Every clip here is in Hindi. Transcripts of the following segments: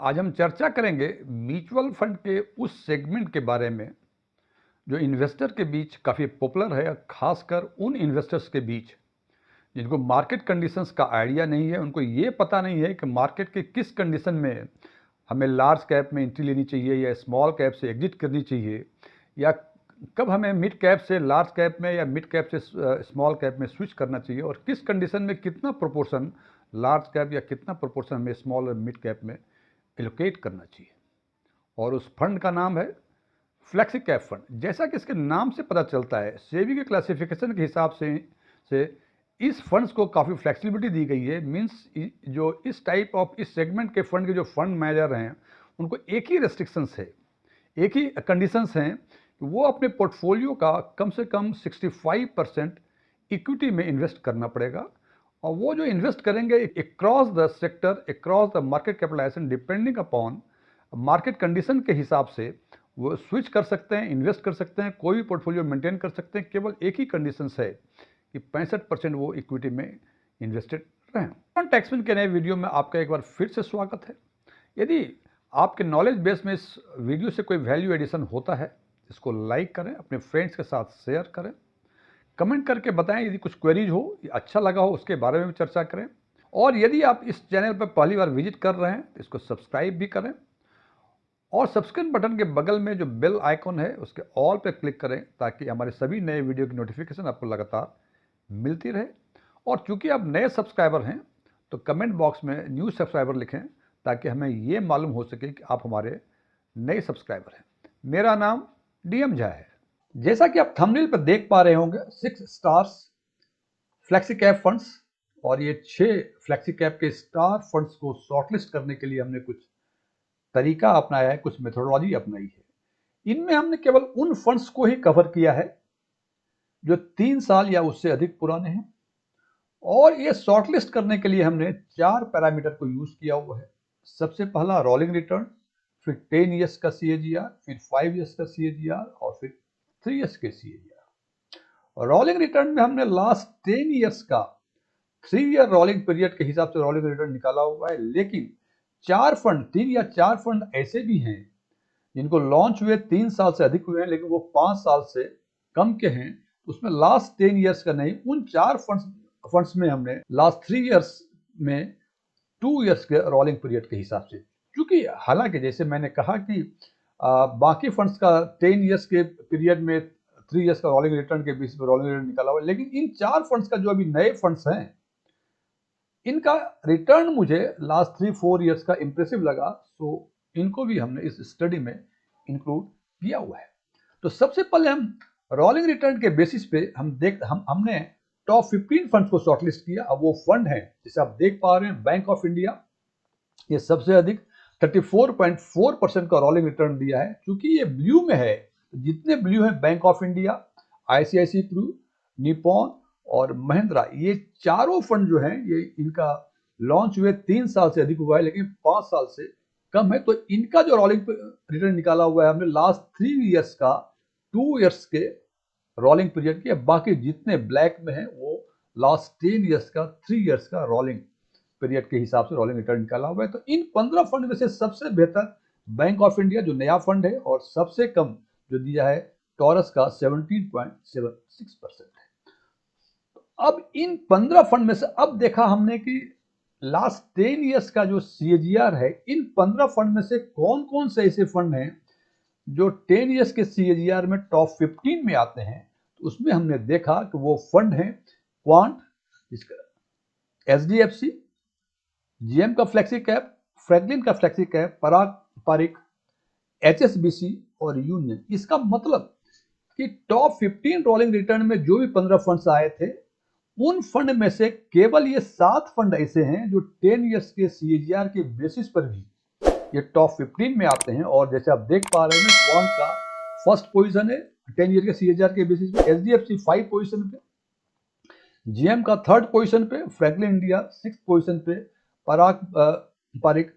आज हम चर्चा करेंगे म्यूचुअल फंड के उस सेगमेंट के बारे में जो इन्वेस्टर के बीच काफ़ी पॉपुलर है, खासकर उन इन्वेस्टर्स के बीच जिनको मार्केट कंडीशंस का आइडिया नहीं है। उनको ये पता नहीं है कि मार्केट के किस कंडीशन में हमें लार्ज कैप में एंट्री लेनी चाहिए या स्मॉल कैप से एग्जिट करनी चाहिए, या कब हमें मिड कैप से लार्ज कैप में या मिड कैप से स्मॉल कैप में स्विच करना चाहिए, और किस कंडीशन में कितना प्रोपोर्शन लार्ज कैप या कितना प्रोपोर्शन हमें स्मॉल और मिड कैप में एलोकेट करना चाहिए। और उस फंड का नाम है फ्लेक्सी कैप फंड। जैसा कि इसके नाम से पता चलता है, सेबी के क्लासिफिकेशन के हिसाब से इस फंड्स को काफ़ी फ्लेक्सिबिलिटी दी गई है। मींस जो इस टाइप ऑफ इस सेगमेंट के फंड के जो फंड मैनेजर हैं उनको एक ही रेस्ट्रिक्शंस है, एक ही कंडीशंस हैं कि वो अपने पोर्टफोलियो का कम से कम 65% इक्विटी में इन्वेस्ट करना पड़ेगा। और वो जो इन्वेस्ट करेंगे across the sector, across the market capitalisation, depending upon market condition के हिसाब से वो स्विच कर सकते हैं, इन्वेस्ट कर सकते हैं, कोई भी पोर्टफोलियो मेंटेन कर सकते हैं। केवल एक ही कंडीशंस है कि 65% वो इक्विटी में इन्वेस्टेड रहें। टैक्समैन के नए वीडियो में आपका एक बार फिर से स्वागत है। यदि आपके नॉलेज बेस में इस वीडियो से कोई वैल्यू एडिशन होता है, इसको लाइक करें, अपने फ्रेंड्स के साथ शेयर करें, कमेंट करके बताएं। यदि कुछ क्वेरीज हो या अच्छा लगा हो उसके बारे में भी चर्चा करें। और यदि आप इस चैनल पर पहली बार विजिट कर रहे हैं तो इसको सब्सक्राइब भी करें, और सब्सक्राइब बटन के बगल में जो बेल आइकॉन है उसके ऑल पर क्लिक करें ताकि हमारे सभी नए वीडियो की नोटिफिकेशन आपको लगातार मिलती रहे। और चूंकि आप नए सब्सक्राइबर हैं तो कमेंट बॉक्स में न्यू सब्सक्राइबर लिखें ताकि हमें ये मालूम हो सके कि आप हमारे नए सब्सक्राइबर हैं। मेरा नाम डीएम झा है। जैसा कि आप थंबनेल पर देख पा रहे होंगे, 6 स्टार्स फ्लेक्सी कैप फंड्स, और ये 6 फ्लेक्सी कैप के स्टार फंड्स को शॉर्टलिस्ट करने के लिए हमने कुछ तरीका अपनाया है, कुछ मेथोडोलॉजी अपनाई है। इनमें हमने केवल उन फंड्स को ही कवर किया है जो 3 साल या उससे अधिक पुराने हैं, और ये शॉर्टलिस्ट करने के लिए हमने 4 पैरामीटर को यूज किया हुआ है। सबसे पहला रोलिंग रिटर्न, फिर 10 ईयर्स का सीएजीआर, फिर 5 ईयर्स का सीएजीआर, और फिर 3 ईयर्स के सीएजीआर। रोलिंग रिटर्न में हमने लास्ट 10 ईयर्स का 3 ईयर रोलिंग पीरियड के हिसाब से रोलिंग रिटर्न निकाला हुआ है। लेकिन 3 या 4 फंड ऐसे भी हैं जिनको लॉन्च हुए 3 साल से अधिक हुए हैं लेकिन वो 5 साल से कम के हैं। उसमें लास्ट 10 ईयर्स का नहीं, उन 4 फंड्स में हमने लास्ट 3 ईयर्स में 2 ईयर्स के रोलिंग पीरियड के हिसाब से, क्योंकि हालांकि जैसे मैंने कहा कि बाकी फंड्स का 10 ईयर्स के पीरियड में 3 ईयर्स का रोलिंग रिटर्न के बीच में रोलिंग रिटर्न निकाला हुआ है, लेकिन इन 4 फंड्स का जो अभी नए फंड्स हैं इनका रिटर्न मुझे लास्ट 3-4 ईयर्स का इंप्रेसिव लगा, तो इनको भी हमने इस स्टडी में इंक्लूड किया हुआ है। तो सबसे पहले हम रोलिंग रिटर्न के बेसिस पे हमने टॉप 15 फंड्स को शॉर्टलिस्ट किया। अब वो फंड है जिसे आप देख पा रहे हैं, बैंक ऑफ इंडिया, ये सबसे अधिक 34.4% का रोलिंग रिटर्न दिया है। क्योंकि ये ब्लू में है, जितने ब्लू है Bank of India, ICICI Pru, Nippon और महिंद्रा, ये चारों फंड जो हैं ये इनका लॉन्च हुए 3 साल से अधिक हुआ है लेकिन 5 साल से कम है। तो इनका जो रोलिंग रिटर्न निकाला हुआ है हमने लास्ट 3 ईयर्स का 2 ईयर्स के रोलिंग पीरियड के, बाकी जितने ब्लैक में है वो लास्ट 10 ईयर्स का 3 ईयर्स का रोलिंग पीरियड के हिसाब से रोलिंग रिटर्न निकाला हुआ है। तो इन 15 फंड में से सबसे बेहतर बैंक ऑफ इंडिया जो नया फंड है, और सबसे कम जो दिया है टॉरस का 17.76% है। अब इन 15 फंड में से अब देखा हमने कि लास्ट 10 ईयर्स का जो सीएजीआर है, इन 15 फंड में से कौन कौन से ऐसे फंड हैं जो 10 ईयर्स के सीएजीआर में टॉप 15 में आते हैं। तो उसमें हमने देखा कि वो फंड है क्वांट, एचडीएफसी, जीएम का फ्लेक्सी कैप, फ्रैंकलिन का फ्लेक्सी कैप, पराग पारिक, एचएसबीसी और यूनियन। इसका मतलब कि टॉप 15 रोलिंग रिटर्न में जो भी 15 फंड्स आए थे उन फंड में से केवल ये 7 फंड ऐसे हैं जो 10 ईयर्स के सीएजीआर के बेसिस पर भी ये टॉप 15 में आते हैं। और जैसे आप देख पा रहे हैं, क्वांट का फर्स्ट पोजीशन है 10 ईयर के सीएजीआर के बेसिस पे, एचडीएफसी 5 पोजीशन पे, जीएम का 3rd पोजीशन पे, फ्रैंकलिन इंडिया 6th पोजीशन पे, पराग पारिक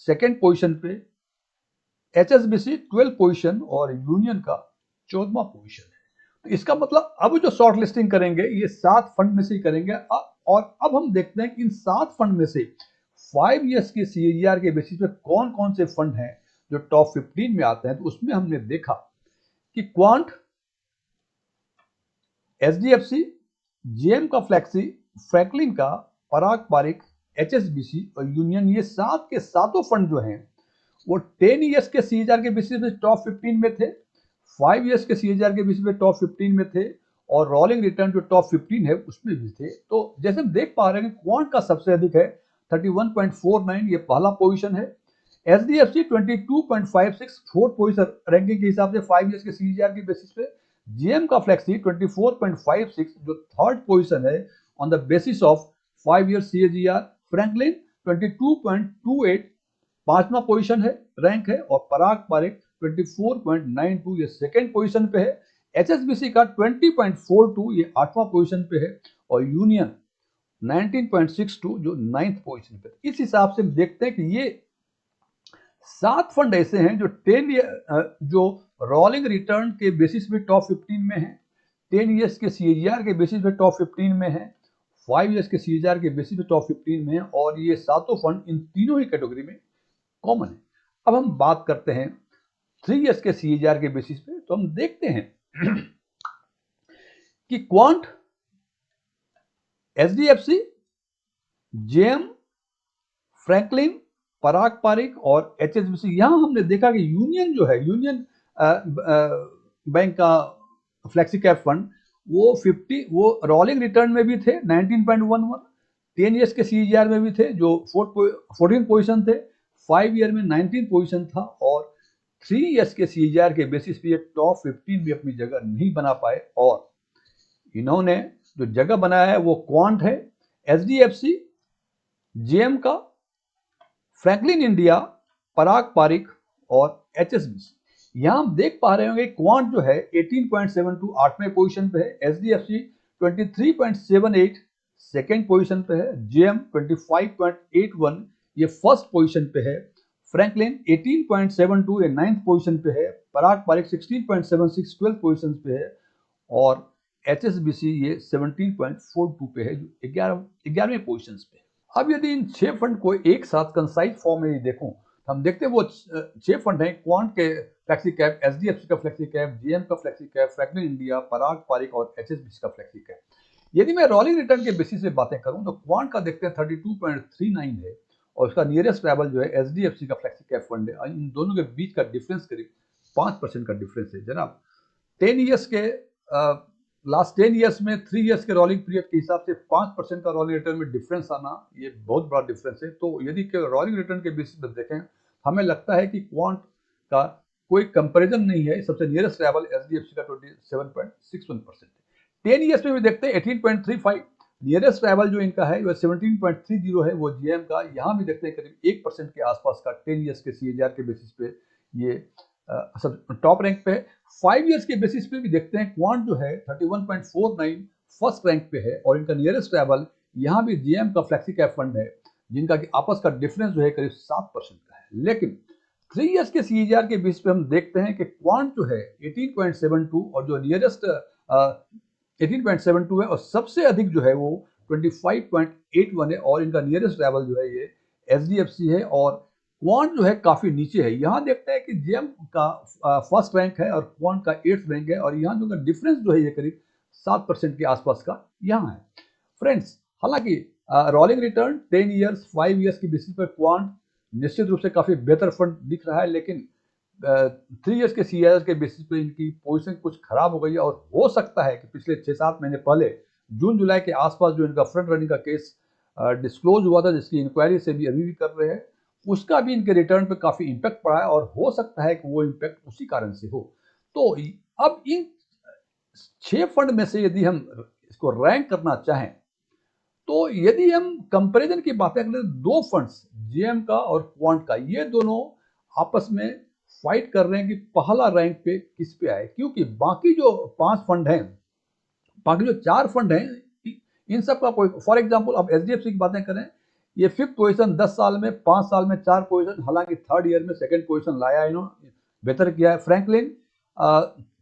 2nd पोजीशन पे, एचएसबीसी 12 पोजीशन और यूनियन का 14वां पोजीशन है। तो इसका मतलब अब जो शॉर्ट लिस्टिंग करेंगे ये 7 फंड में से ही करेंगे। और अब हम देखते हैं कि इन 7 फंड में से 5 ईयर्स के CAGR के बेसिस पे कौन कौन से फंड हैं जो टॉप 15 में आते हैं, तो उसमें हमने देखा कि क्वांट, HDFC, जेएम का फ्लेक्सी, फ्रैंकलिन का, पराग पारिक, HSBC और यूनियन, ये सात के सातों फंड जो हैं वो 10 ईयर्स के CAGR के बेसिस पे टॉप 15 में थे, 5 ईयर्स के CAGR के बेसिस पे टॉप 15 में थे, और रोलिंग रिटर्न जो टॉप 15 है उसमें भी थे। तो जैसे हम देख पा रहे हैं कि क्वांट का सबसे अधिक है 31.49, ये पहला पोजीशन है। HDFC 22.56, फोर्थ पोजीशन रैंकिंग के हिसाब से 5 ईयर्स के CAGR के बेसिस पे। जेएम का फ्लेक्सी 24.56 जो थर्ड पोजीशन है on the basis of 5 year CAGR। Franklin 22.28 पांचवा पोजीशन है, रैंक है, और पराग पारिक 24.92 ये सेकेंड पोजीशन पे है। HSBC का 20.42 ये आठवां पोजीशन पे है, और यूनियन 19.62 जो नाइन्थ पोजीशन पे। इस हिसाब से हम देखते हैं कि ये 7 फंड ऐसे हैं जो 10 ईयर जो रोलिंग रिटर्न के बेसिस पे टॉप 15 में है, 10 ईयर्स के CAGR के बेसिस पे टॉप 15 में है, 5 ईयर्स के CAGR के बेसिस पे टॉप 15 में है, और ये सातों फंड इन तीनों ही कैटेगरी में कॉमन है। अब हम बात करते हैं 3 ईयर्स के CAGR के बेसिस पे, तो हम देखते हैं कि क्वांट, HDFC, जेएम, फ्रैंकलिन, पराग पारिक और HSBC। यहां हमने देखा कि यूनियन जो है, यूनियन बैंक का फ्लेक्सी कैप फंड, वो रोलिंग रिटर्न में भी थे 19.11, 10 ईयर्स के CAGR में भी थे जो 14 पोजीशन थे, 5 ईयर में 19 पोजीशन था, और 3 ईयर्स के CAGR के बेसिस पे टॉप 15 में अपनी जगह नहीं बना पाए। और इन्होंने जो जगह बनाया है वो क्वांट है, HDFC, जेएम का, फ्रैंकलिन इंडिया, पराग पारिक और HSBC। यहां हम देख पा रहे होंगे क्वांट जो है 18.72 आठवें पोजीशन पे है, HDFC 23.78 सेकेंड पोजीशन पे है, जेएम 25.81 ये फर्स्ट पोजीशन पे है, फ्रैंकलिन 18.72 ये नाइन्थ पोजीशन पे है, पराग पारिक 16.76 ट्वेल्थ पोजीशन पे है, और HSBC ये 17.42 पे है जो 11वें पोजीशन पे है। अब यदि इन 6 फंड को एक साथ कंसाइज फॉर्म में देखूं, तो हम देखते हैं वो 6 फंड हैं, क्वांट के फ्लेक्सी कैप, HDFC का फ्लेक्सी कैप, जेएम का फ्लेक्सी कैप, फ्रैंकलिन इंडिया, पराग पारिक और HSBC का फ्लेक्सी कैप। यदि मैं रोलिंग रिटर्न के बेसिस पे बातें करूं तो क्वांट का देखते हैं 32.39 है, और उसका नियरेस्ट राइवल जो है HDFC का फ्लेक्सी कैप फंड है। इन दोनों के बीच का डिफरेंस करीब 5% का डिफरेंस है जनाब। 10 ईयर्स के लास्ट 10 ईयर्स में 3 ईयर्स के रोलिंग पीरियड के हिसाब से 5% का रोलिंग रिटर्न में डिफरेंस आना, ये बहुत बड़ा डिफरेंस है। तो यदि रोलिंग रिटर्न के बेसिस पर देखें, हमें लगता है कि क्वांट का कोई कंपैरिजन नहीं है। सबसे नियरेस्ट राइवल HDFC का 27.61% है। 10 ईयर्स में भी देखते हैं 18.35, नियरेस्ट राइवल जो इनका है वो 17.30 है, वो जेएम का। यहाँ भी देखते हैं करीब 1% के आसपास का 10 ईयर्स के CAGR के बेसिस पे ये सब टॉप रैंक पे है। 5 ईयर्स के बेसिस पे भी देखते हैं क्वांट जो है 31.49 फर्स्ट रैंक पे है, और इनका नियरेस्ट राइवल यहाँ भी जेएम का फ्लेक्सी कैप फंड है, जिनका कि आपस का डिफरेंस जो है करीब 7% का है। लेकिन 3 ईयर्स के CAGR के बेसिस पे हम देखते हैं कि क्वांट जो है 18.72 और जो नियरेस्ट 18.72 है, और सबसे अधिक जो है वो 25.81 है, और इनका नियरेस्ट राइवल जो है ये HDFC है, और क्वांट जो है काफी नीचे है। यहाँ देखते हैं कि जेएम का फर्स्ट रैंक है और क्वांट का 8th रैंक है, और यहाँ जो डिफरेंस जो है ये करीब 7% के आसपास का यहाँ है। फ्रेंड्स, हालांकि रोलिंग रिटर्न 10 ईयर्स 5 ईयर्स की बेसिस पर क्वांट निश्चित रूप से काफी बेहतर फंड दिख रहा है, लेकिन 3 ईयर्स के CAGR के बेसिस पे इनकी पोजीशन कुछ खराब हो गई है, और हो सकता है कि पिछले 6-7 महीने पहले जून जुलाई के आसपास जो इनका फ्रंट रनिंग का केस डिस्क्लोज हुआ था, जिसकी इंक्वायरी से भी अभी भी कर रहे हैं, उसका भी इनके रिटर्न पे काफी इंपैक्ट पड़ा है, और हो सकता है कि वो इंपैक्ट उसी कारण से हो। तो अब इन 6 फंड में से यदि हम इसको रैंक करना चाहें, तो यदि हम कंपैरिजन की बातें करें, 2 फंड्स जेएम का और क्वांट का, ये दोनों आपस में फाइट कर रहे हैं कि पहला रैंक पे किस पे आए, क्योंकि बाकी जो 5 फंड हैं, बाकी जो 4 फंड हैं, इन सब का कोई, फॉर एग्जांपल अब HDFC की बातें करें, ये 5th पोजीशन 10 साल में, 5 साल में 4 पोजीशन, हालांकि 3rd ईयर में 2nd पोजीशन लाया इन्होंने, बेहतर किया है। फ्रैंकलिन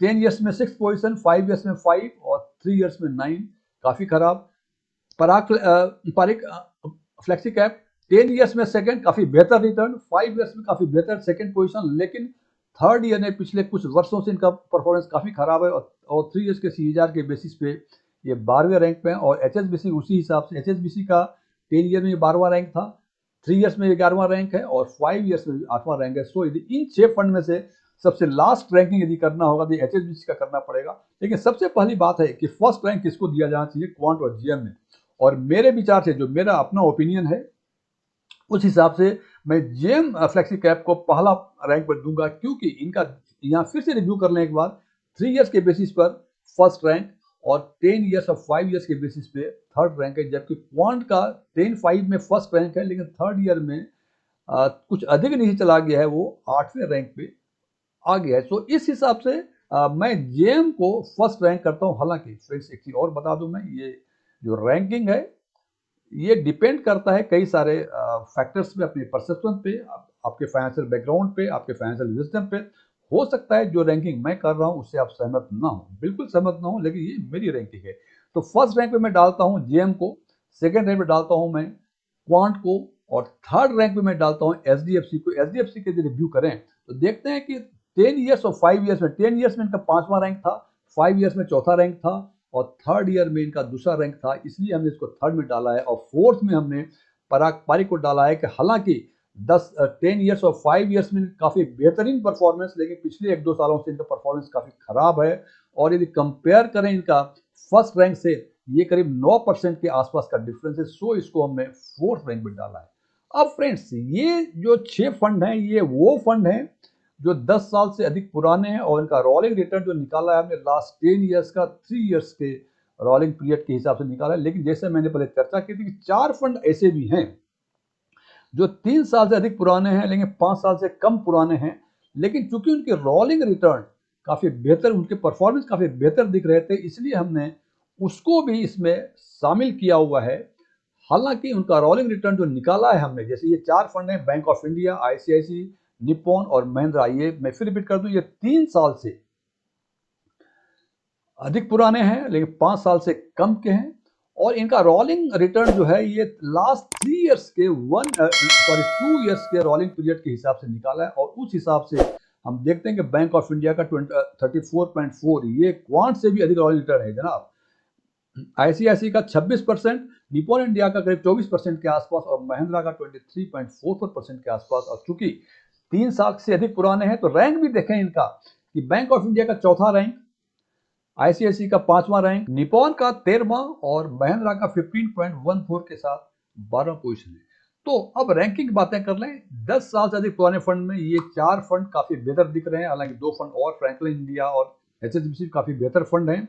10 ईयर्स में 6th पोजीशन, 5 ईयर्स में 5 और 3 ईयर्स में 9, काफी खराब। पारिक फ्लेक्सी कैप 10 ईयर्स में सेकंड, काफी बेहतर रिटर्न, 5 ईयर्स में काफी बेहतर सेकंड पोजीशन, लेकिन थर्ड ईयर में पिछले कुछ वर्षों से इनका परफॉर्मेंस काफी खराब है और 3 ईयर्स के CAGR के बेसिस पे ये 12वें रैंक पे है। और HSBC उसी हिसाब से, HSBC का 10 ईयर में ये 12वां रैंक था, 3 ईयर्स में 11वां रैंक है और 5 ईयर्स में 8वां रैंक है। सो यदि इन 6 फंड में से सबसे लास्ट रैंकिंग यदि करना होगा तो HSBC का करना पड़ेगा। लेकिन सबसे पहली बात है कि फर्स्ट रैंक किसको दिया जाना चाहिए, क्वांट और GM में। और मेरे विचार से, जो मेरा अपना ओपिनियन है, उस हिसाब से मैं जेम फ्लेक्सी कैप को पहला रैंक पर दूंगा, क्योंकि इनका यहाँ फिर से रिव्यू कर लें एक बार, 3 ईयर्स के बेसिस पर फर्स्ट रैंक और 10 ईयर्स और 5 ईयर्स के बेसिस पे थर्ड रैंक है। जबकि क्वांट का 10-5 में फर्स्ट रैंक है, लेकिन थर्ड ईयर में कुछ अधिक नीचे चला गया है, वो 8वें रैंक पे आ गया है। सो इस हिसाब से मैं जेम को फर्स्ट रैंक करता हूँ। हालांकि फ्रेंड्स एक चीज और बता दूं, मैं ये जो रैंकिंग है ये डिपेंड करता है कई सारे फैक्टर्स पे, अपने परसेप्शन पे, आपके फाइनेंशियल बैकग्राउंड पे, आपके फाइनेंशियल विजडम पे। हो सकता है जो रैंकिंग मैं कर रहा हूँ उससे आप सहमत ना हो, बिल्कुल सहमत ना हो, लेकिन ये मेरी रैंकिंग है। तो फर्स्ट रैंक पे मैं डालता हूँ जेएम को, सेकेंड रैंक पे डालता हूँ मैं क्वांट को, और थर्ड रैंक पे मैं डालता हूँ एचडीएफसी को। एचडीएफसी के यदि रिव्यू करें तो देखते हैं कि 10 ईयर्स और 5 ईयर्स में, 10 ईयर्स में इनका 5वां रैंक था, 5 ईयर्स में चौथा रैंक था, और थर्ड ईयर में इनका दूसरा रैंक था, इसलिए हमने इसको थर्ड में डाला है। और फोर्थ में हमने पराग पारिक को डाला है कि हालांकि 10 ईयर्स और 5 ईयर्स में काफ़ी बेहतरीन परफॉर्मेंस, लेकिन पिछले 1-2 सालों से इनका परफॉर्मेंस काफ़ी खराब है। और यदि कंपेयर करें इनका फर्स्ट रैंक से, ये करीब 9% के आसपास का डिफरेंस है। सो इसको हमने फोर्थ रैंक में डाला है। अब फ्रेंड्स, ये जो 6 फंड हैं, ये वो फंड हैं जो 10 साल से अधिक पुराने हैं, और इनका रोलिंग रिटर्न जो निकाला है हमने लास्ट 10 ईयर्स का, 3 ईयर्स के रोलिंग पीरियड के हिसाब से निकाला है। लेकिन जैसे मैंने पहले चर्चा की थी कि 4 फंड ऐसे भी हैं जो 3 साल से अधिक पुराने हैं, लेकिन 5 साल से कम पुराने हैं, लेकिन चूंकि उनके रोलिंग रिटर्न काफी बेहतर, उनके परफॉर्मेंस काफी बेहतर दिख रहे थे, इसलिए हमने उसको भी इसमें शामिल किया हुआ है। हालांकि उनका रोलिंग रिटर्न जो निकाला है हमने, जैसे ये 4 फंड हैं, Bank of India, ICICI, Nippon और महिंद्रा, ये मैं फिर रिपीट कर दूं, ये 3 साल से अधिक पुराने हैं, लेकिन 5 साल से कम के हैं। और इनका रोलिंग रिटर्न जो है ये लास्ट 3 ईयर्स के 2 ईयर्स के रोलिंग पीरियड के हिसाब से निकाला है। और उस हिसाब से हम देखते हैं कि बैंक ऑफ इंडिया का 34.4, ये क्वांट से भी अधिक रोलिंग रिटर्न है जनाब। आईसीआईसी का 26%, निप्पॉन इंडिया का करीब 24% के आसपास, और महिंद्रा का 23.44% के आसपास। और चूंकि 3 साल से अधिक पुराने हैं, तो रैंक भी देखें इनका कि बैंक ऑफ इंडिया का चौथा रैंक, आईसीआईसी का 5वां रैंक, निप्पॉन का 13वां, और महिंद्रा का 15.14 के साथ 12वां पोजीशन है। तो अब रैंकिंग की बातें कर लें। 10 साल से अधिक पुराने फंड में ये 4 फंड काफी बेहतर दिख रहे हैं, हालांकि 2 फंड और, फ्रैंकलिन इंडिया और एचएसबीसी, काफी बेहतर फंड हैं।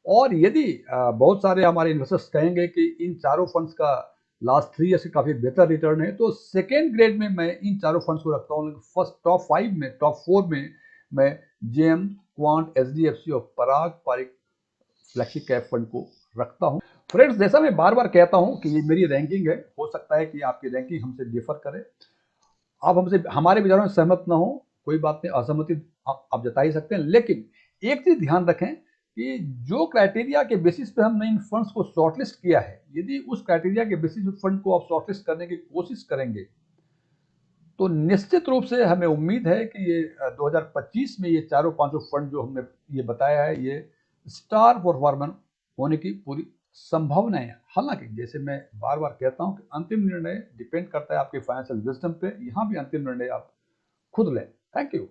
और यदि बहुत सारे हमारे इन्वेस्टर्स कहेंगे कि इन चारों फंड्स का लास्ट 3 ईयर से काफी बेहतर रिटर्न है, तो सेकेंड ग्रेड में मैं इन चारों फंड्स को रखता हूँ। फर्स्ट टॉप 5 में, टॉप 4 में मैं जेएम, क्वांट, एचडीएफसी और पराग पारिक फ्लैक्सी कैप फंड को रखता हूं। फ्रेंड्स, जैसा मैं बार बार कहता हूं कि ये मेरी रैंकिंग है, हो सकता है कि आपकी रैंकिंग हमसे डिफर करे, आप हमसे, हमारे विचारों में सहमत ना हो, कोई बात नहीं, असहमति आप जता ही सकते हैं। लेकिन एक चीज ध्यान रखें कि जो क्राइटेरिया के बेसिस पे हमने इन फंड्स को शॉर्टलिस्ट किया है, यदि उस क्राइटेरिया के बेसिस पे फंड को आप शॉर्टलिस्ट करने की कोशिश करेंगे, तो निश्चित रूप से हमें उम्मीद है कि ये 2025 में ये चारों पांचों फंड जो हमने ये बताया है, ये स्टार परफॉर्मर होने की पूरी संभावना है। हालांकि जैसे मैं बार बार कहता हूं कि अंतिम निर्णय डिपेंड करता है आपके फाइनेंशियल विजडम पे, यहाँ भी अंतिम निर्णय आप खुद लें। Thank you.